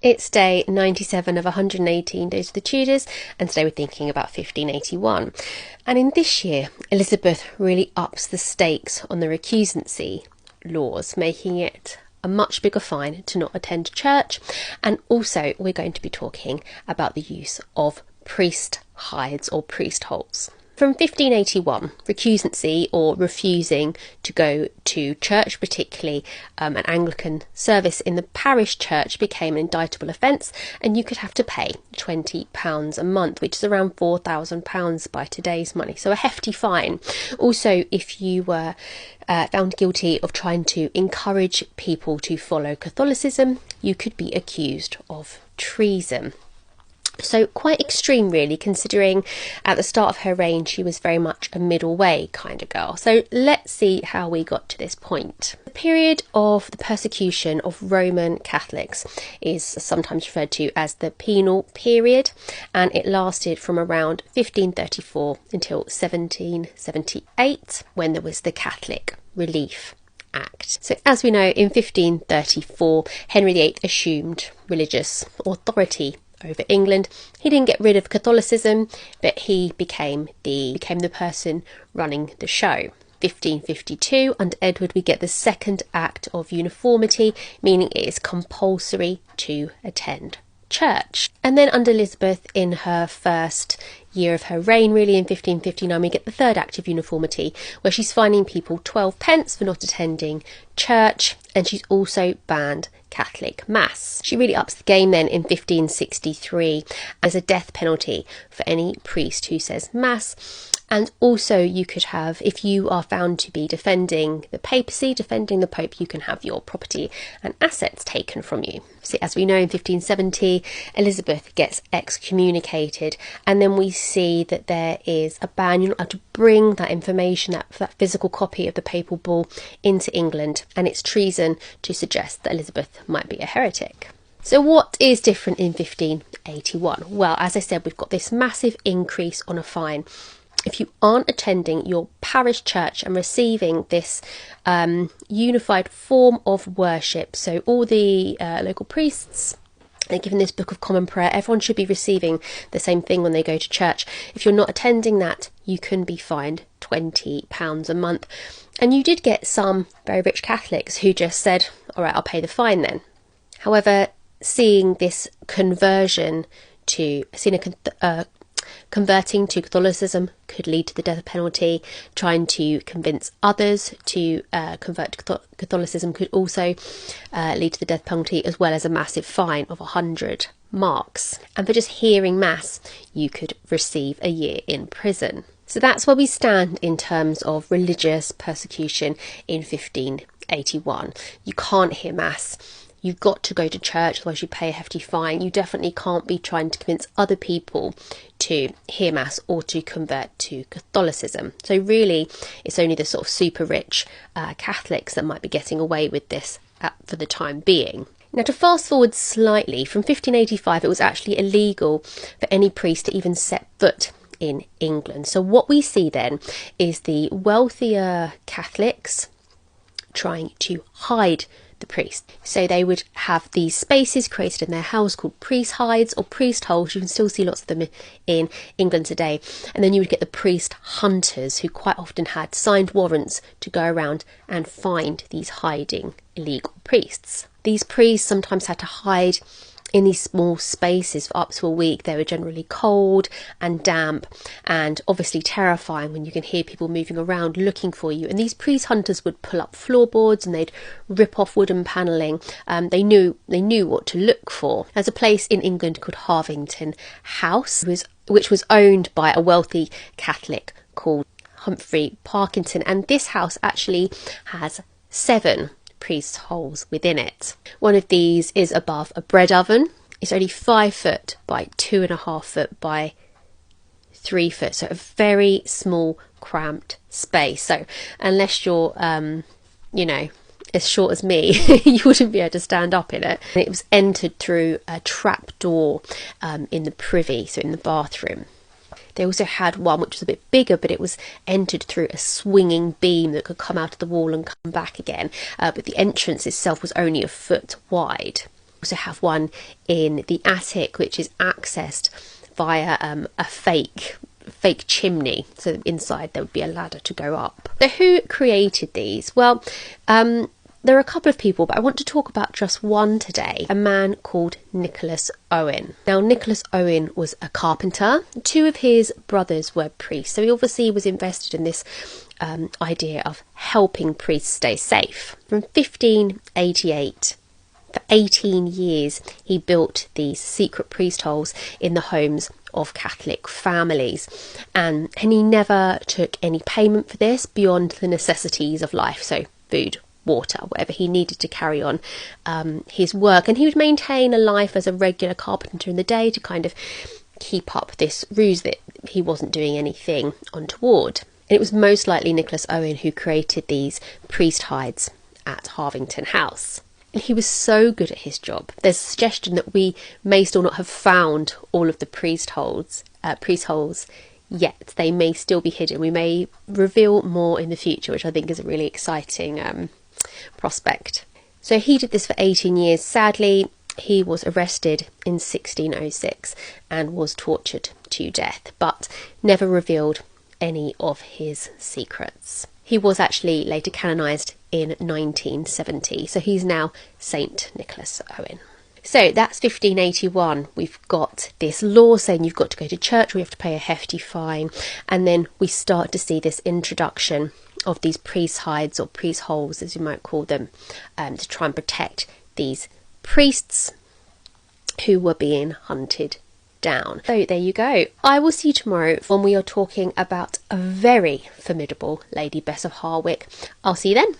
It's day 97 of 118 days of the Tudors, and today we're thinking about 1581. And in this year, Elizabeth really ups the stakes on the Recusancy laws, making it a much bigger fine to not attend church. And also, we're going to be talking about the use of priest hides or priest holes. From 1581, recusancy, or refusing to go to church, particularly an Anglican service in the parish church, became an indictable offence, and you could have to pay £20 a month, which is around £4,000 by today's money, so a hefty fine. Also, if you were found guilty of trying to encourage people to follow Catholicism, you could be accused of treason. So quite extreme, really, considering at the start of her reign she was very much a middle way kind of girl. So let's see how we got to this point. The period of the persecution of Roman Catholics is sometimes referred to as the penal period, and it lasted from around 1534 until 1778, when there was the Catholic Relief Act. So as we know, in 1534 Henry VIII assumed religious authority over England. He didn't get rid of Catholicism, but he became the person running the show. 1552, under Edward, we get the Second Act of Uniformity, meaning it is compulsory to attend church. And then under Elizabeth, in her first year of her reign, really, in 1559, we get the Third Act of Uniformity, where she's fining people 12 pence for not attending church, and she's also banned Catholic Mass. She really ups the game then in 1563 as a death penalty for any priest who says Mass. And also you could have, if you are found to be defending the papacy, defending the Pope, you can have your property and assets taken from you. So as we know, in 1570, Elizabeth gets excommunicated, and then we see that there is a ban. You're not allowed to bring that information, that physical copy of the papal bull, into England, and it's treason to suggest that Elizabeth might be a heretic. So what is different in 1581? Well, as I said, we've got this massive increase on a fine. If you aren't attending your parish church and receiving this unified form of worship, so all the local priests, they're given this Book of Common Prayer, everyone should be receiving the same thing when they go to church. If you're not attending that, you can be fined £20 a month. And you did get some very rich Catholics who just said, all right, I'll pay the fine then. However, seeing this converting to Catholicism could lead to the death penalty. Trying to convince others to convert to Catholicism could also lead to the death penalty, as well as a massive fine of 100 marks. And for just hearing Mass, you could receive a year in prison. So that's where we stand in terms of religious persecution in 1581. You can't hear Mass. You've got to go to church, otherwise you pay a hefty fine. You definitely can't be trying to convince other people to hear Mass or to convert to Catholicism. So really, it's only the sort of super rich Catholics that might be getting away with this for the time being. Now, to fast forward slightly, from 1585 it was actually illegal for any priest to even set foot in England. So what we see then is the wealthier Catholics trying to hide the priest. So they would have these spaces created in their house called priest hides or priest holes. You can still see lots of them in England today. And then you would get the priest hunters, who quite often had signed warrants to go around and find these hiding illegal priests. These priests sometimes had to hide in these small spaces for up to a week. They were generally cold and damp and obviously terrifying when you can hear people moving around looking for you. And these priest hunters would pull up floorboards and they'd rip off wooden panelling. They knew what to look for. There's a place in England called Harvington House, which was owned by a wealthy Catholic called Humphrey Parkinson, and this house actually has 7 priest holes within it. One of these is above a bread oven. It's only 5 foot by 2.5 foot by 3 foot, so a very small cramped space. So unless you're as short as me, you wouldn't be able to stand up in it. And it was entered through a trap door in the privy, so in the bathroom. They also had one which was a bit bigger, but it was entered through a swinging beam that could come out of the wall and come back again. But the entrance itself was only a foot wide. Also have one in the attic, which is accessed via a fake chimney, so inside there would be a ladder to go up. So who created these? Well, there are a couple of people, but I want to talk about just one today, a man called Nicholas Owen. Now, Nicholas Owen was a carpenter. Two of his brothers were priests, so he obviously was invested in this idea of helping priests stay safe. From 1588, for 18 years, he built these secret priest holes in the homes of Catholic families, and he never took any payment for this beyond the necessities of life, so food, water, whatever he needed to carry on his work. And he would maintain a life as a regular carpenter in the day to kind of keep up this ruse that he wasn't doing anything untoward. And it was most likely Nicholas Owen who created these priest hides at Harvington House. And he was so good at his job. There's a suggestion that we may still not have found all of the priest holes yet. They may still be hidden. We may reveal more in the future, which I think is a really exciting prospect. So he did this for 18 years. Sadly, he was arrested in 1606 and was tortured to death, but never revealed any of his secrets. He was actually later canonised in 1970, so he's now Saint Nicholas Owen. So that's 1581. We've got this law saying you've got to go to church, or you have to pay a hefty fine, and then we start to see this introduction of these priest hides, or priest holes as you might call them, to try and protect these priests who were being hunted down. So there you go. I will see you tomorrow when we are talking about a very formidable Lady Bess of Harwick. I'll see you then.